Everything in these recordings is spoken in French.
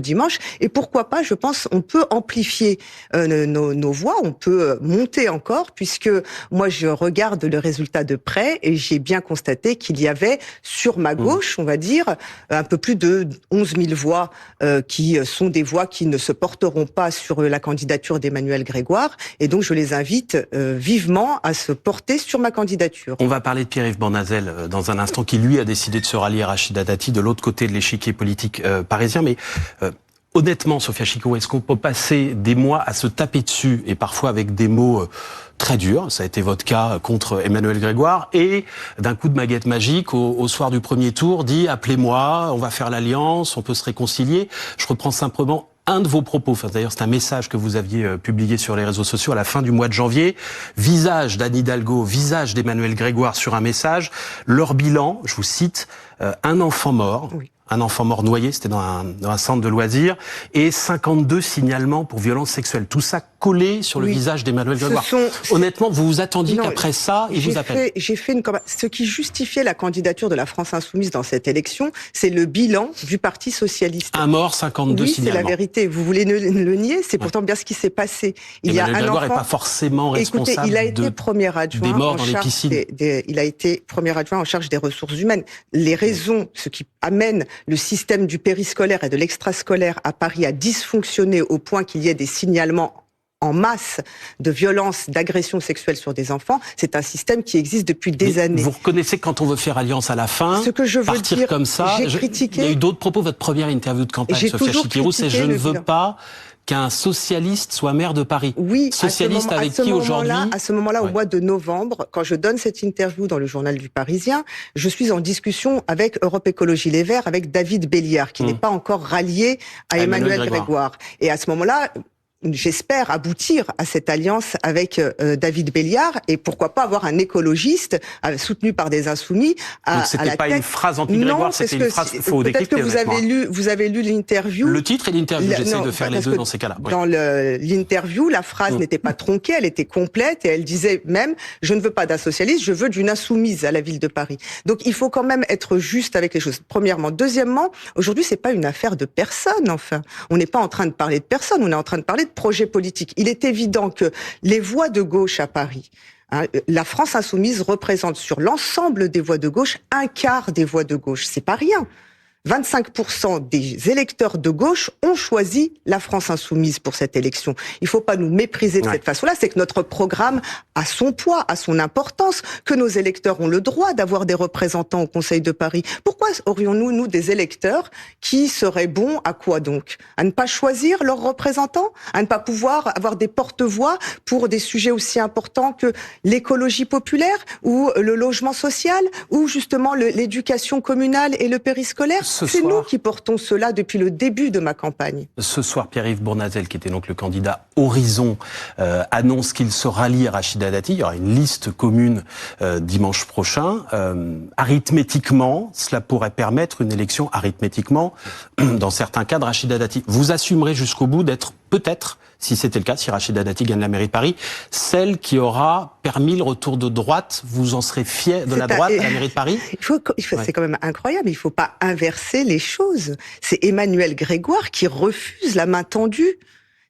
dimanche. Et pourquoi pas, je pense, on peut amplifier nos voix, on peut monter encore, puisque moi, je regarde le résultat de près et j'ai bien constaté qu'il y avait sur ma gauche, on va dire, un peu plus de 11 000 voix qui sont des voix qui ne se porteront pas sur la candidature d'Emmanuel Grégoire. Et donc, je les invite vivement à se porter sur ma candidature. On va parler de Pierre-Yves Bournazel dans un instant, qui lui a décidé de se rallier à Rachida Dati de l'autre côté de l'échiquier politique parisien. Mais honnêtement, Sophia Chikirou, est-ce qu'on peut passer des mois à se taper dessus, et parfois avec des mots très durs, ça a été votre cas contre Emmanuel Grégoire, et d'un coup de baguette magique, au soir du premier tour, dit « appelez-moi, on va faire l'alliance, on peut se réconcilier ». Je reprends simplement un de vos propos, enfin, d'ailleurs c'est un message que vous aviez publié sur les réseaux sociaux à la fin du mois de janvier. Visage d'Anne Hidalgo, visage d'Emmanuel Grégoire sur un message. Leur bilan, je vous cite, un enfant mort. Oui. Un enfant mort noyé, c'était dans un centre de loisirs, et 52 signalements pour violences sexuelles. Tout ça collé sur le visage d'Emmanuel Grégoire. Honnêtement, vous vous attendiez qu'après ça, il vous appelle. J'ai fait ce qui justifiait la candidature de la France Insoumise dans cette élection, c'est le bilan du Parti Socialiste. Un mort, 52 signalements. Oui, c'est la vérité. Vous voulez le nier, c'est pourtant bien ce qui s'est passé. Emmanuel Grégoire n'est pas forcément responsable. Écoutez, il a été premier adjoint des morts dans les piscines. Il a été premier adjoint en charge des ressources humaines. Les raisons, ce qui amène le système du périscolaire et de l'extrascolaire à Paris à dysfonctionner au point qu'il y ait des signalements en masse de violences, d'agressions sexuelles sur des enfants, c'est un système qui existe depuis des années. Vous reconnaissez que quand on veut faire alliance à la fin, ce que je veux partir dire, comme ça, il y a eu d'autres propos, votre première interview de campagne, Sophia Chikirou, c'est « je ne veux pas qu'un socialiste soit maire de Paris ». Oui, socialiste avec qui aujourd'hui? À ce moment-là, au mois de novembre, quand je donne cette interview dans le journal du Parisien, je suis en discussion avec Europe Écologie Les Verts, avec David Béliard, qui n'est pas encore rallié à Emmanuel Grégoire. Et à ce moment-là, j'espère aboutir à cette alliance avec David Béliard, et pourquoi pas avoir un écologiste soutenu par des insoumis à la tête. Donc c'était pas une phrase anti-Grégoire, c'était une phrase, faut décrypter. Peut-être que vous avez lu l'interview. Le titre et l'interview, j'essaie de faire les deux dans ces cas-là. Oui. Dans l'interview, la phrase n'était pas tronquée, elle était complète, et elle disait même « je ne veux pas d'un socialiste, je veux d'une insoumise à la ville de Paris ». Donc il faut quand même être juste avec les choses, premièrement. Deuxièmement, aujourd'hui c'est pas une affaire de personne, enfin. On n'est pas en train de parler de personne, on est en train de parler de projet politique. Il est évident que les voix de gauche à Paris, la France Insoumise représente sur l'ensemble des voix de gauche un quart des voix de gauche. C'est pas rien. 25% des électeurs de gauche ont choisi la France Insoumise pour cette élection. Il faut pas nous mépriser de cette façon-là. C'est que notre programme a son poids, a son importance, que nos électeurs ont le droit d'avoir des représentants au Conseil de Paris. Pourquoi aurions-nous, nous, des électeurs qui seraient bons à quoi donc? À ne pas choisir leurs représentants? À ne pas pouvoir avoir des porte-voix pour des sujets aussi importants que l'écologie populaire ou le logement social ou justement l'éducation communale et le périscolaire? C'est nous qui portons cela depuis le début de ma campagne. Ce soir, Pierre-Yves Bournazel, qui était donc le candidat Horizon, annonce qu'il se rallie à Rachida Dati. Il y aura une liste commune dimanche prochain. Arithmétiquement, cela pourrait permettre une élection arithmétiquement, dans certains cas, de Rachida Dati. Vous assumerez jusqu'au bout d'être peut-être, si c'était le cas, si Rachida Dati gagne la mairie de Paris, celle qui aura permis le retour de droite. Vous en serez fier de la droite à la mairie de Paris? C'est quand même incroyable, il ne faut pas inverser les choses. C'est Emmanuel Grégoire qui refuse la main tendue.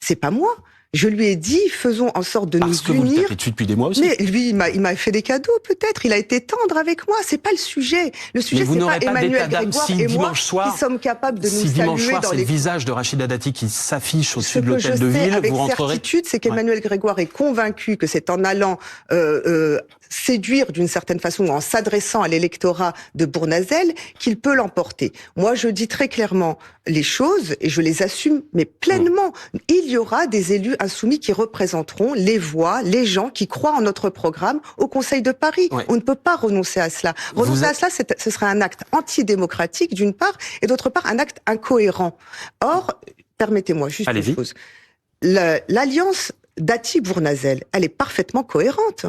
C'est pas moi. Je lui ai dit, faisons en sorte de nous unir. Parce que vous le tapez dessus depuis des mois aussi. Mais lui, il m'a fait des cadeaux, peut-être. Il a été tendre avec moi. C'est pas le sujet. Le sujet, c'est pas Emmanuel Grégoire et moi qui sommes capables de nous saluer dimanche soir, dans c'est le visage de Rachida Dati qui s'affiche au-dessus de l'hôtel de ville, avec vous rentrerez. Certitude, c'est qu'Emmanuel Grégoire est convaincu que c'est en allant séduire d'une certaine façon, en s'adressant à l'électorat de Bournazel, qu'il peut l'emporter. Moi, je dis très clairement les choses, et je les assume, mais pleinement. Il y aura des élus insoumis qui représenteront les voix, les gens qui croient en notre programme au Conseil de Paris. On ne peut pas renoncer à cela. Renoncer à cela, ce serait un acte antidémocratique, d'une part, et d'autre part, un acte incohérent. Or, permettez-moi juste une chose. L'alliance Dati-Bournazel, elle est parfaitement cohérente.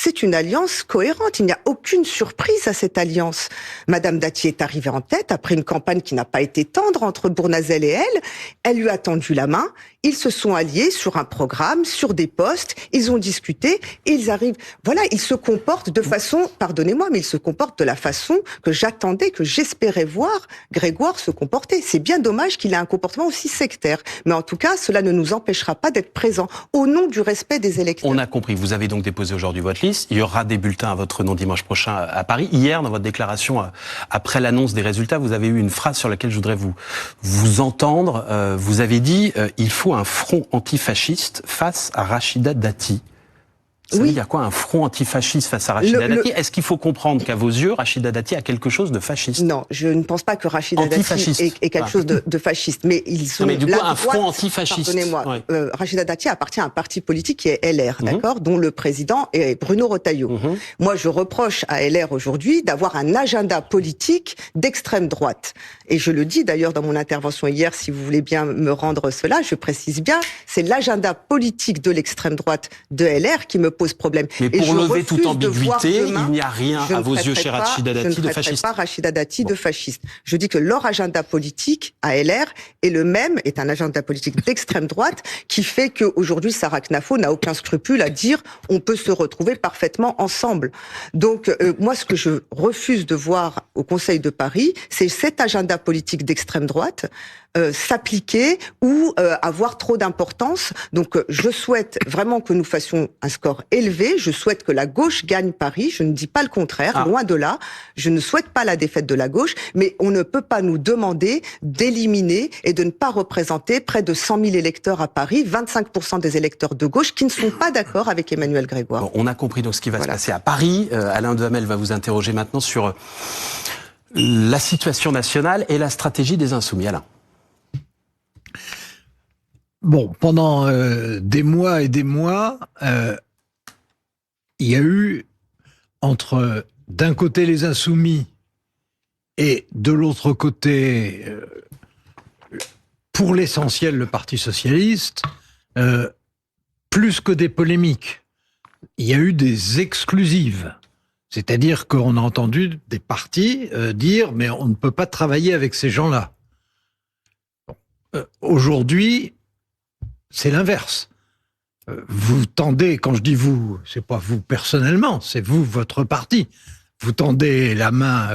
c'est une alliance cohérente. Il n'y a aucune surprise à cette alliance. Madame Dati est arrivée en tête après une campagne qui n'a pas été tendre entre Bournazel et elle. Elle lui a tendu la main. Ils se sont alliés sur un programme, sur des postes. Ils ont discuté et ils arrivent. Voilà, ils se comportent de façon, pardonnez-moi, mais ils se comportent de la façon que j'attendais, que j'espérais voir Grégoire se comporter. C'est bien dommage qu'il ait un comportement aussi sectaire. Mais en tout cas, cela ne nous empêchera pas d'être présents au nom du respect des électeurs. On a compris. Vous avez donc déposé aujourd'hui votre liste. Il y aura des bulletins à votre nom dimanche prochain à Paris. Hier, dans votre déclaration, après l'annonce des résultats, vous avez eu une phrase sur laquelle je voudrais vous entendre. Vous avez dit il faut un front antifasciste face à Rachida Dati. Ça veut dire quoi, un front antifasciste face à Rachida Dati? Est-ce qu'il faut comprendre qu'à vos yeux, Rachida Dati a quelque chose de fasciste? Non, je ne pense pas que Rachida Dati ait quelque chose de fasciste. Mais ils sont mais du coup, un front antifasciste. Pardonnez-moi, Rachida Dati appartient à un parti politique qui est LR, d'accord, dont le président est Bruno Retailleau. Moi, je reproche à LR aujourd'hui d'avoir un agenda politique d'extrême droite. Et je le dis d'ailleurs dans mon intervention hier, si vous voulez bien me rendre cela, je précise bien, c'est l'agenda politique de l'extrême droite de LR qui me pose problème. Mais pour lever toute ambiguïté, il n'y a rien à vos yeux chez Rachida Dati de fasciste. Je ne traiterai pas Rachida Dati de fasciste. Je dis que leur agenda politique à LR est le même, est un agenda politique d'extrême droite qui fait qu'aujourd'hui Sarah Knafo n'a aucun scrupule à dire on peut se retrouver parfaitement ensemble. Donc moi ce que je refuse de voir au Conseil de Paris, c'est cet agenda politique d'extrême droite s'appliquer ou avoir trop d'importance. Donc je souhaite vraiment que nous fassions un score élevé. Je souhaite que la gauche gagne Paris. Je ne dis pas le contraire, loin de là. Je ne souhaite pas la défaite de la gauche, mais on ne peut pas nous demander d'éliminer et de ne pas représenter près de 100 000 électeurs à Paris, 25% des électeurs de gauche qui ne sont pas d'accord avec Emmanuel Grégoire. Bon, on a compris donc ce qui va se passer à Paris. Alain Duhamel va vous interroger maintenant sur la situation nationale et la stratégie des Insoumis. Alain. Bon, pendant des mois et des mois, il y a eu entre d'un côté les Insoumis et de l'autre côté, pour l'essentiel, le Parti socialiste, plus que des polémiques. Il y a eu des exclusives. C'est-à-dire qu'on a entendu des partis dire « mais on ne peut pas travailler avec ces gens-là ». Aujourd'hui, c'est l'inverse. Vous tendez, quand je dis vous, c'est pas vous personnellement, c'est vous, votre parti. Vous tendez la main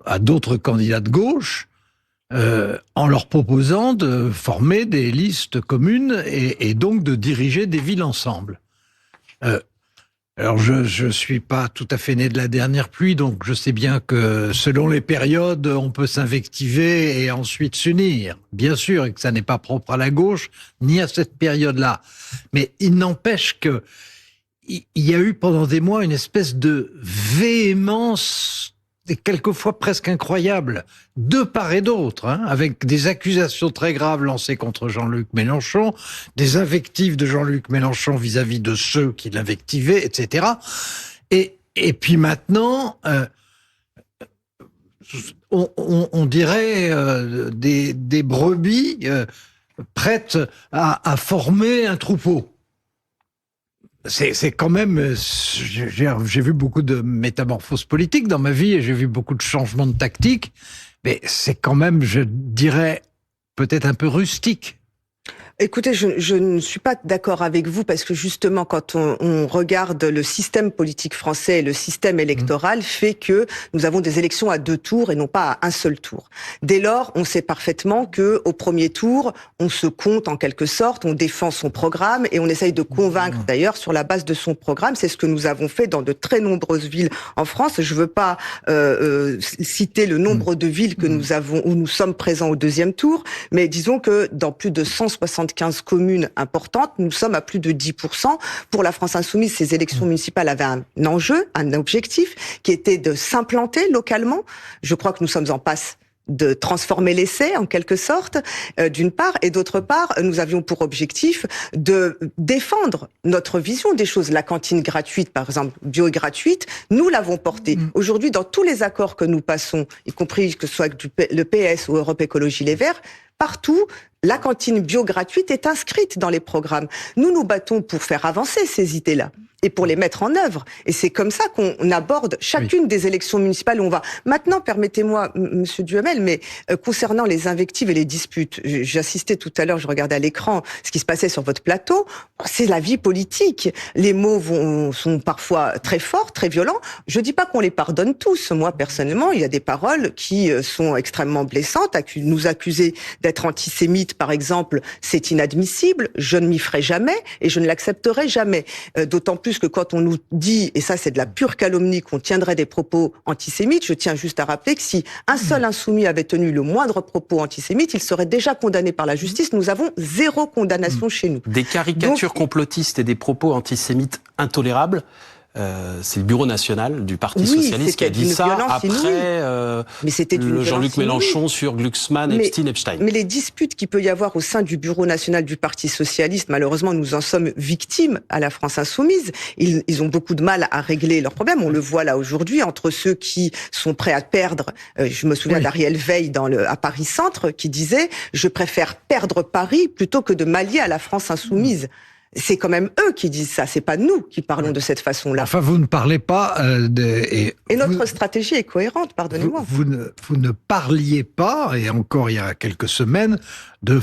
à d'autres candidats de gauche en leur proposant de former des listes communes et donc de diriger des villes ensemble. Alors je suis pas tout à fait né de la dernière pluie, donc je sais bien que selon les périodes, on peut s'invectiver et ensuite s'unir. Bien sûr, et que ça n'est pas propre à la gauche, ni à cette période-là. Mais il n'empêche que il y a eu pendant des mois une espèce de véhémence, et quelquefois presque incroyable, de part et d'autre, avec des accusations très graves lancées contre Jean-Luc Mélenchon, des invectives de Jean-Luc Mélenchon vis-à-vis de ceux qui l'invectivaient, etc. Et puis maintenant, on dirait des brebis prêtes à former un troupeau. C'est quand même... J'ai vu beaucoup de métamorphoses politiques dans ma vie et j'ai vu beaucoup de changements de tactique, mais c'est quand même, je dirais, peut-être un peu rustique. Écoutez, je ne suis pas d'accord avec vous parce que justement, quand on regarde le système politique français et le système électoral fait que nous avons des élections à 2 tours et non pas à un seul tour. Dès lors, on sait parfaitement que au premier tour, on se compte en quelque sorte, on défend son programme et on essaye de convaincre d'ailleurs sur la base de son programme. C'est ce que nous avons fait dans de très nombreuses villes en France. Je veux pas citer le nombre de villes que nous avons où nous sommes présents au deuxième tour, mais disons que dans plus de 175 communes importantes, nous sommes à plus de 10%. Pour la France Insoumise, ces élections municipales avaient un enjeu, un objectif, qui était de s'implanter localement. Je crois que nous sommes en passe de transformer l'essai, en quelque sorte, d'une part, et d'autre part, nous avions pour objectif de défendre notre vision des choses. La cantine gratuite, par exemple, bio et gratuite, nous l'avons portée. Aujourd'hui, dans tous les accords que nous passons, y compris que ce soit avec le PS ou Europe Écologie Les Verts, partout, La cantine bio gratuite est inscrite dans les programmes. Nous nous battons pour faire avancer ces idées-là et pour les mettre en œuvre. Et c'est comme ça qu'on aborde chacune des élections municipales où on va. Maintenant, permettez-moi, Monsieur Duhamel, mais concernant les invectives et les disputes, j'assistais tout à l'heure, je regardais à l'écran ce qui se passait sur votre plateau. C'est la vie politique. Les mots sont parfois très forts, très violents. Je dis pas qu'on les pardonne tous. Moi, personnellement, il y a des paroles qui sont extrêmement blessantes. Nous accuser d'être antisémites, par exemple, c'est inadmissible. Je ne m'y ferai jamais et je ne l'accepterai jamais. D'autant plus que quand on nous dit, et ça c'est de la pure calomnie, qu'on tiendrait des propos antisémites, je tiens juste à rappeler que si un seul insoumis avait tenu le moindre propos antisémite, il serait déjà condamné par la justice. Nous avons 0 condamnation chez nous. Des caricatures complotistes et des après intolérables. C'est le bureau national du Parti socialiste qui a dit ça après Jean-Luc Mélenchon sur Glucksmann, Epstein. Mais les disputes qu'il peut y avoir au sein du bureau national du Parti socialiste, malheureusement, nous en sommes victimes à la France insoumise. Ils ont beaucoup de mal à régler leurs problèmes. On le voit là aujourd'hui entre ceux qui sont prêts à perdre. Je me souviens d'Ariel Veil à Paris Centre qui disait « Je préfère perdre Paris plutôt que de m'allier à la France insoumise ». C'est quand même eux qui disent ça, c'est pas nous qui parlons de cette façon-là. Enfin, vous ne parlez pas Et notre stratégie est cohérente, pardonnez-moi. Vous ne parliez pas, et encore il y a quelques semaines, de